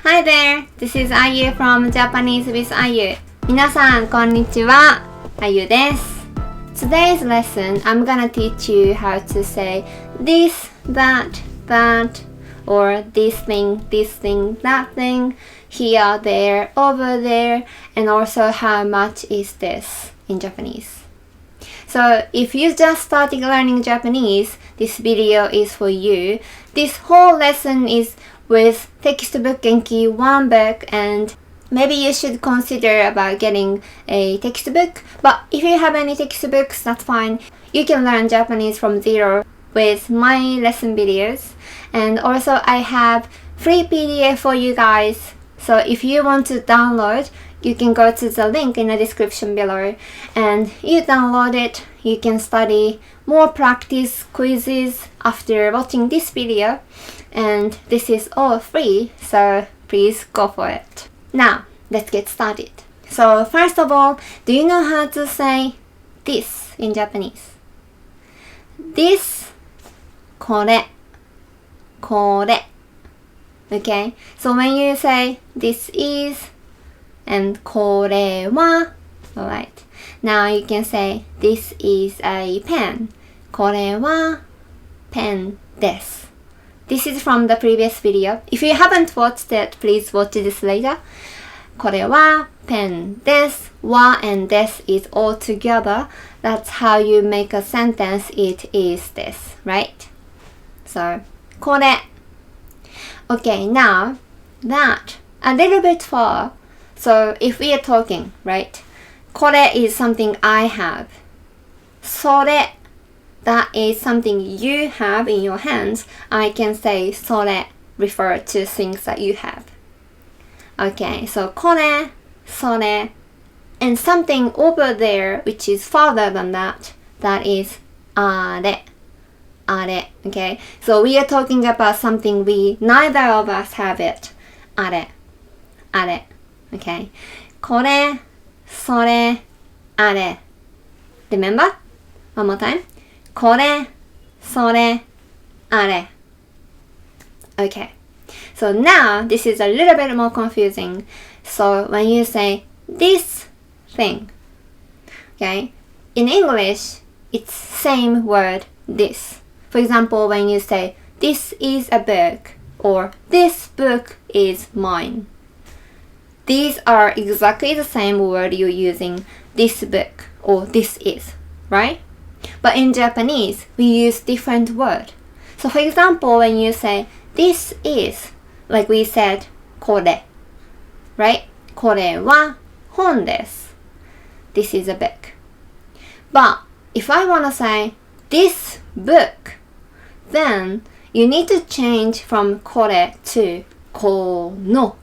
Hi there, this is Ayu from Japanese with Ayu. 皆さん、こんにちは。Ayu です。Today's lesson, I'm gonna teach you how to say this, that, that, or this thing, that thing, here, there, over there, and also how much is this in Japanese. So if you just started learning Japanese, this video is for you. This whole lesson is with textbook Genki, one book, and maybe you should consider about getting a textbook. But if you have any textbooks, that's fine. You can learn Japanese from zero with my lesson videos. And also I have free PDF for you guys. So if you want to download, you can go to the link in the description below and you download it. You can study more practice quizzes after watching this video, and this is all free, so please go for it. Now, let's get started. So first of all, do you know how to say this in Japanese? This, これ, これ. Okay, so when you say this is and これは, alright. Now you can say this is a pen. これは pen です. This is from the previous video. If you haven't watched it, please watch this later. これは pen です. は and です is all together. That's how you make a sentence. It is this, right? So これ. Okay, now that a little bit far. So if we are talking, right? これ is something I have. それ that is something you have in your hands. I can say それ refer to things that you have. Okay, so これ, それ, and something over there which is farther than that, that is あれ, あれ. Okay, so we are talking about something neither of us have it. あれ, あれ. Okay, これ, それ, あれ. Remember? One more time. これ, それ, あれ. Okay. So now this is a little bit more confusing. So when you say this thing, okay, in English it's same word this. For example, when you say this is a book or this book is mine. These are exactly the same word you're using, this book or this is, right? But in Japanese, we use different word. So for example, when you say this is, like we said, これ, right? これは本です. This is a book. But if I want to say this book, then you need to change from これ to この.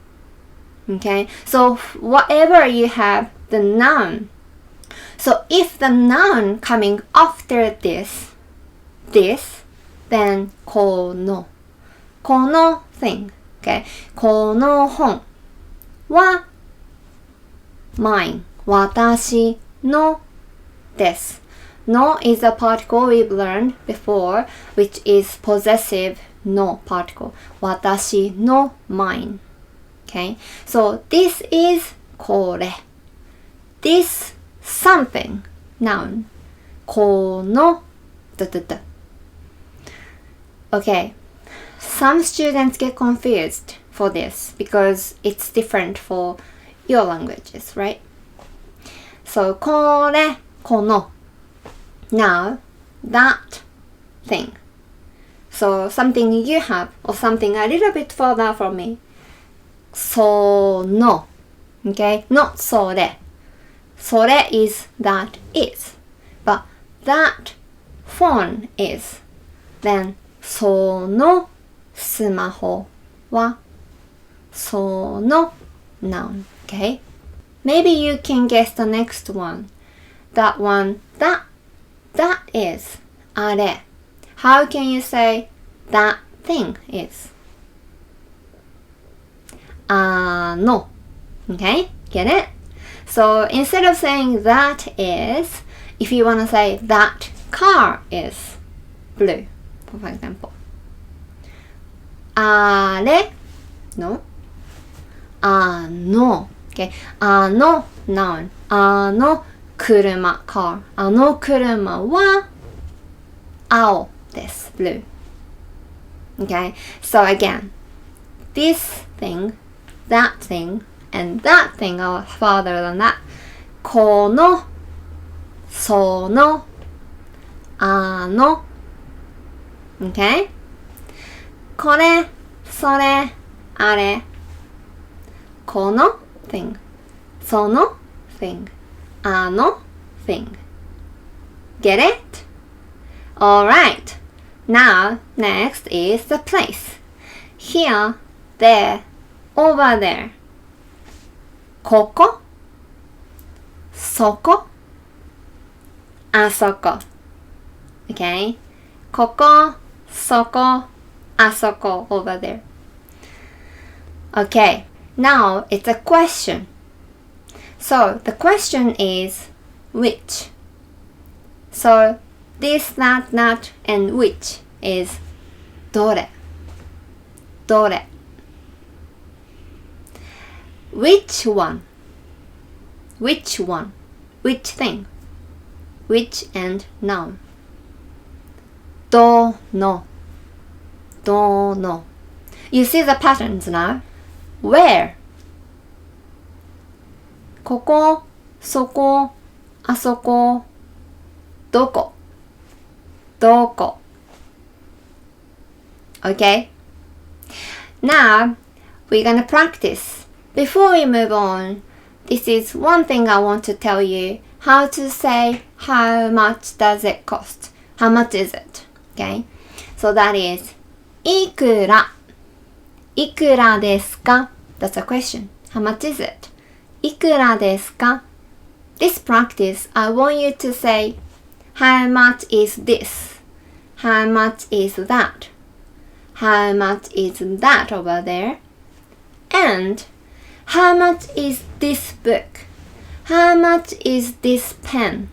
Okay, so whatever you have, the noun. So if the noun coming after this, then このthing. Okay, この本は mine. 私のです. No is a particle we've learned before, which is possessive no particle. 私の mine. Okay, so this is これ. This something, noun. この Okay, some students get confused for this because it's different for your languages, right? So これ, この. Now, that thing. So something you have or something a little bit further from me. その. Okay, not それ. それ is that is. But that phone is. Then そのスマホはその noun. Okay? Maybe you can guess the next one. That one, that is あれ. How can you say that thing is? あの. Okay? Get it? So instead of saying that is, if you want to say that car is blue, for example. あれ No. あの okay あの noun あの車 car あの車は青です blue okay so again this thing that thing and that thing are farther than that このそのあの okay これそれあれこの thing その thing あの thing get it? Alright now next is the place here there over there ここそこあそこ okay ここそこあそこ over there okay now it's a question so the question is which so this that that and which is どれどれ which one which one which thing which and noun どの you see the patterns now where ここそこあそこどこどこ okay now we're gonna practice before we move on this is one thing I want to tell you how to say how much does it cost how much is it okay so that is いくらいくらですか that's a question how much is it いくらですか this practice I want you to say how much is this how much is that how much is that over there and how much is this book how much is this pen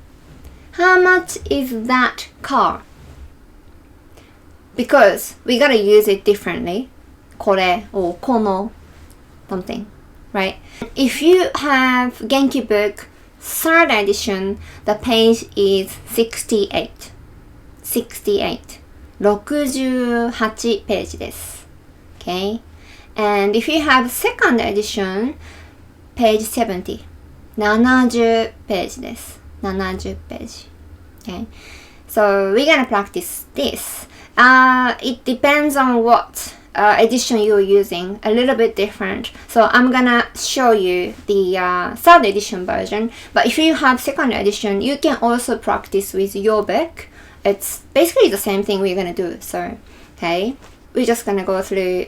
how much is that car because we gotta use it differently これ or この something right if you have Genki book third edition the page is 68 68ページです okay and if you have second edition page 70 70ページです70ページ okay so we're gonna practice this it depends on what edition you're using a little bit different so I'm gonna show you the third edition version but if you have second edition you can also practice with your book it's basically the same thing we're gonna do so okay we're just gonna go through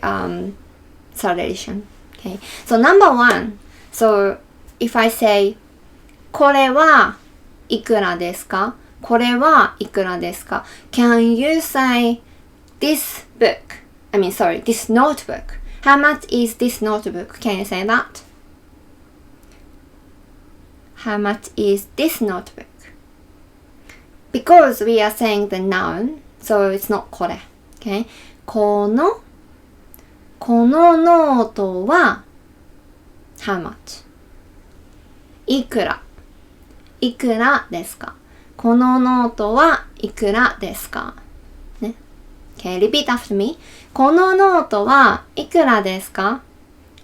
third edition okay so number one so if I say これはいくらですかこれはいくらですか Can you say this book I mean sorry this notebook how much is this notebook Can you say that how much is this notebook because we are saying the noun so it's not これ okay このノートは how much いくらですかこのノートはいくらですかね Okay, repeat after me このノートはいくらですか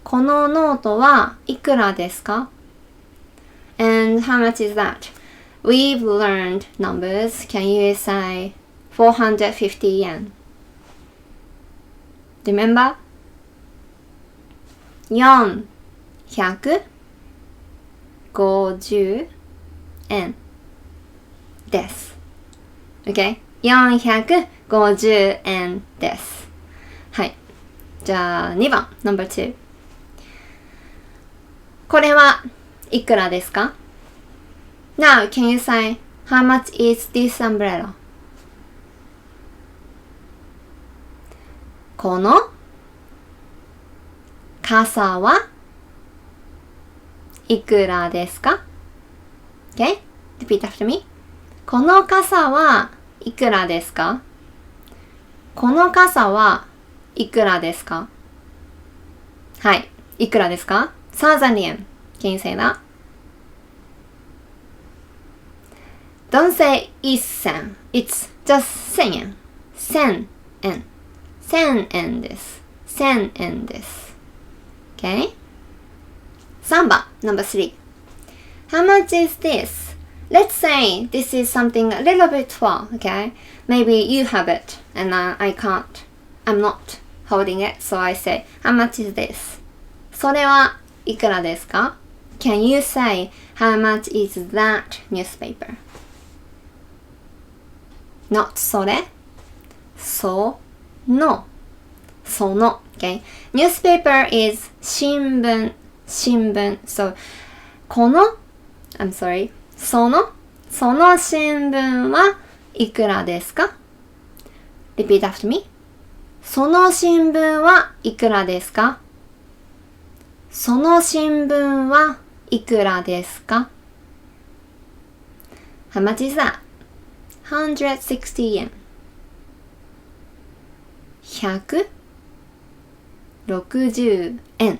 このノートはいくらですか And how much is that? We've learned numbers. Can you say 450 yen? Remember? 450円です。OK? 450円です。はい。じゃあ2番、No.2。これはいくらですか Now, can you say, how much is this umbrella? この傘はいくらですか Okay? Repeat after me. この傘はいくらですかこの傘はいくらですかはい。いくらですか ?1000 yen. Can you say that? Don't say 1000. It's just 1000 yen. 1000 yen. 1000 yen です。1000 yen です。Okay? 3番 number 3. How much is this? Let's say this is something a little bit far, okay? Maybe you have it and I can't. I'm not holding it, so I say, how much is this? それはいくらですか? Can you say, how much is that newspaper? Not それ、その、その、okay? Newspaper is 新聞、新聞。So, この、I'm sorry, その新聞はいくらですか? Repeat after me. その新聞はいくらですか? その新聞はいくらですか? How much is that? 160 yen. 160円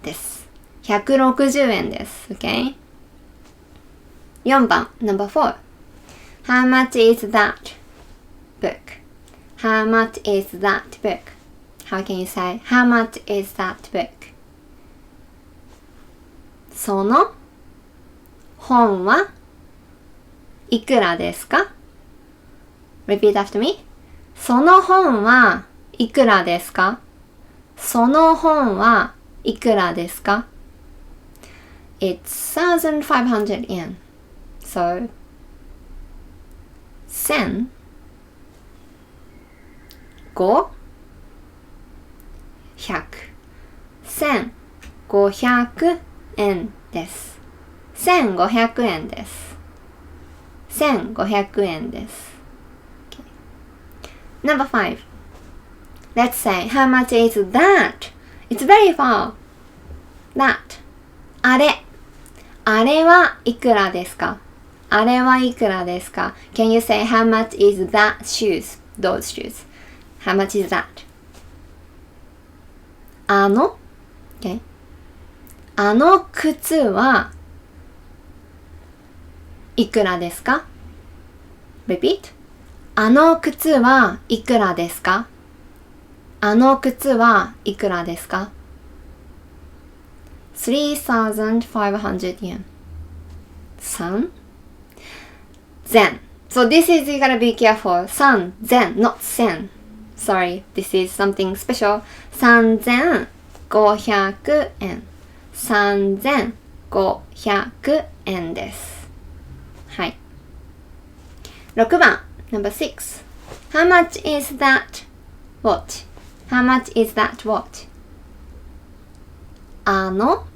です。160円です。Okay? 4番 number 4. How much is that book? How much is that book? How can you say, how much is that book? その本はいくらですか? Repeat after me. その本はいくらですか? その本はいくらですか? It's 1,500 yen. So, 1,000 5 100 1,500円です。1,500円です。1,500円です。Okay. Number 5. Let's say, how much is that? It's very far. That. あれ。あれはいくらですか? あれはいくらですか? Can you say, how much is that shoes? Those shoes. How much is that? あの Okay. あの靴はいくらですか? Repeat. あの靴はいくらですか? あの靴はいくらですか? 3,500 yen. 3,000. So this is, you gotta be careful. 3,000, not 1000. Sorry, this is something special. 3,500 円。3,500円です。はい。6番 number 6. How much is that watch? How much is that watch? あの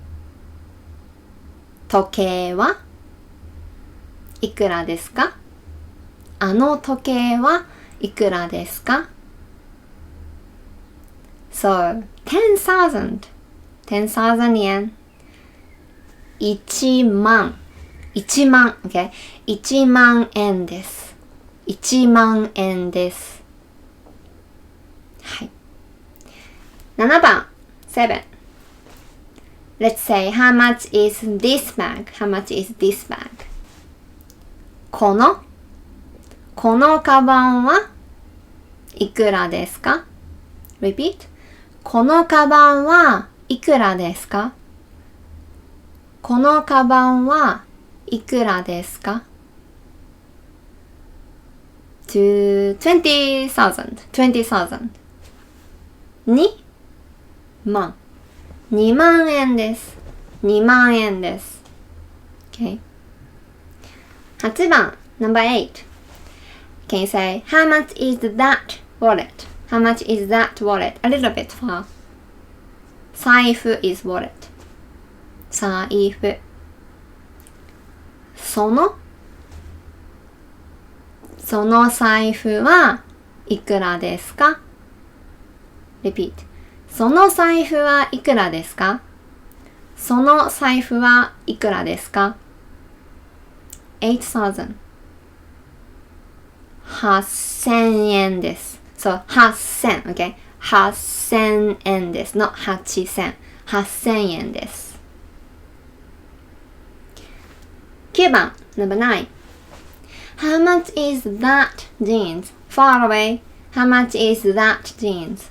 時計はいくらですか? あの時計はいくらですか? So, 10,000 yen. 1万 okay? 1万円です。1万円です。はい。7番 7. Let's say, how much is this bag? How much is this bag? このカバンはいくらですか? Repeat. このカバンはいくらですか? このカバンはいくらですか? 20,000 2万2万円です。2万円です。Okay. 8番 number 8. Can you say, how much is that wallet? How much is that wallet? A little bit far. 財布 is wallet. 財布。その財布はいくらですか? Repeat. その財布はいくらですか? その財布はいくらですか? 8,000 8,000円です。So, 8,000, okay? 8,000円です。not 8,000. 8000円です。9番 Number 9 How much is that jeans? Far away. How much is that jeans?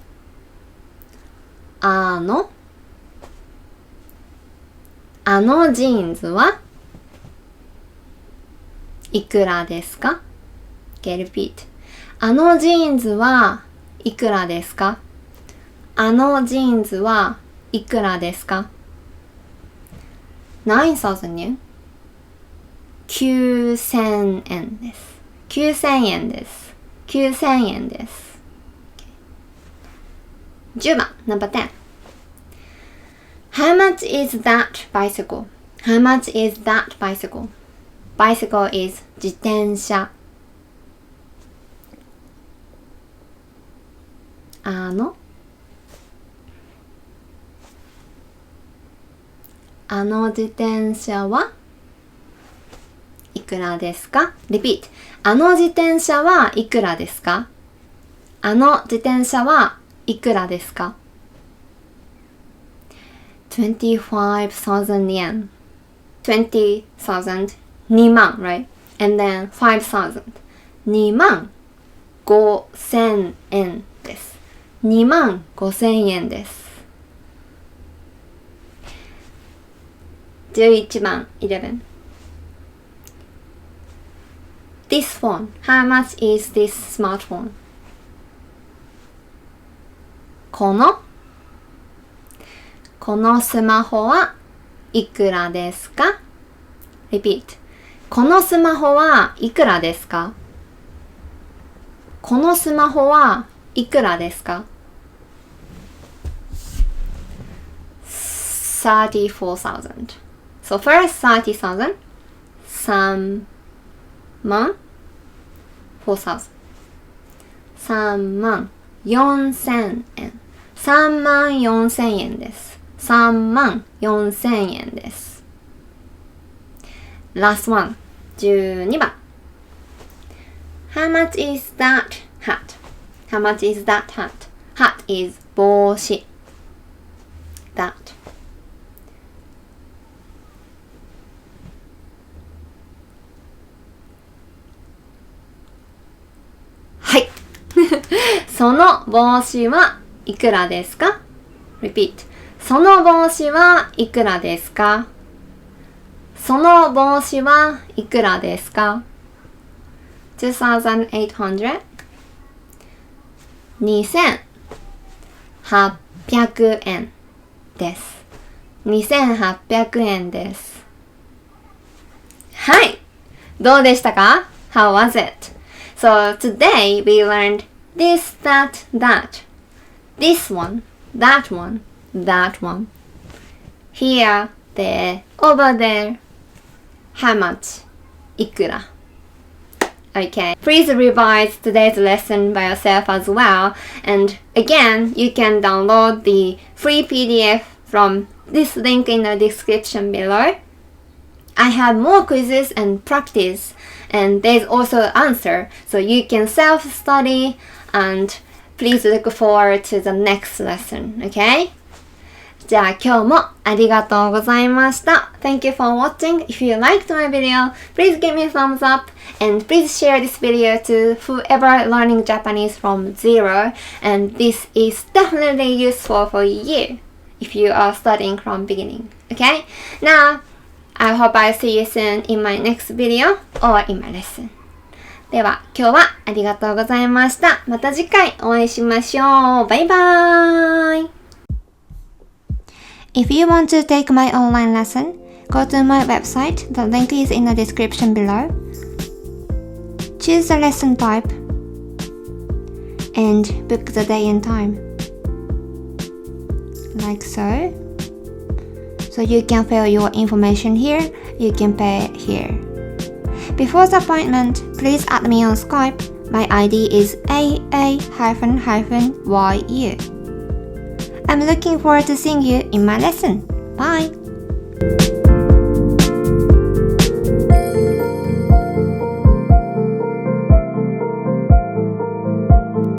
あのジーンズはいくらですか？ Okay, repeat. あのジーンズはいくらですか？あのジーンズはいくらですか？ 9,000 円9000円です。9000円です。9000円です。10番 Number 10 How much is that bicycle? How much is that bicycle? Bicycle is 自転車。あの自転車はいくらですか？ Repeat. あの自転車はいくらですか？あの自転車はいくらですか？ 25,000 yen. 20,000 2万 right? And then 5,000 2万5000円です。2万5000円です。11番 11 This phone. How much is this smartphone? このスマホはいくらですか？ Repeat. このスマホはいくらですか？このスマホはいくらですか？ 34,000. So first 30,000. 3万 4,000. 3万4000円。3万4000円です。3万4000円です。Last one. 12番 How much is that hat? How much is that hat? Hat is 帽子 Thatはい。その帽子はいくらですか？ Repeat. その帽子はいくらですか？その帽子はいくらですか？ 2,800 2,800 円です。2,800円です。はい。どうでしたか？ How was it? So today we learned this, that, that. This one, that one, that one. Here, there, over there. How much? いくら Okay, please revise today's lesson by yourself as well. And again, you can download the free PDF from this link in the description below. I have more quizzes and practice, and there's also an answer, so you can self-study and please look forward to the next lesson, okay? じゃあ今日もありがとうございました。Thank you for watching. If you liked my video, please give me a thumbs up and please share this video to whoever learning Japanese from zero. And this is definitely useful for you if you are studying from beginning. Okay? Now, I hope I see you soon in my next video or in my lesson. では今日はありがとうございました。また次回お会いしましょう。バイバーイ。If you want to take my online lesson, go to my website. The link is in the description below. Choose the lesson type and book the day and time. Like so. So you can fill your information here, you can pay here. Before the appointment, please add me on Skype. My ID is AA-YU. I'm looking forward to seeing you in my lesson. Bye!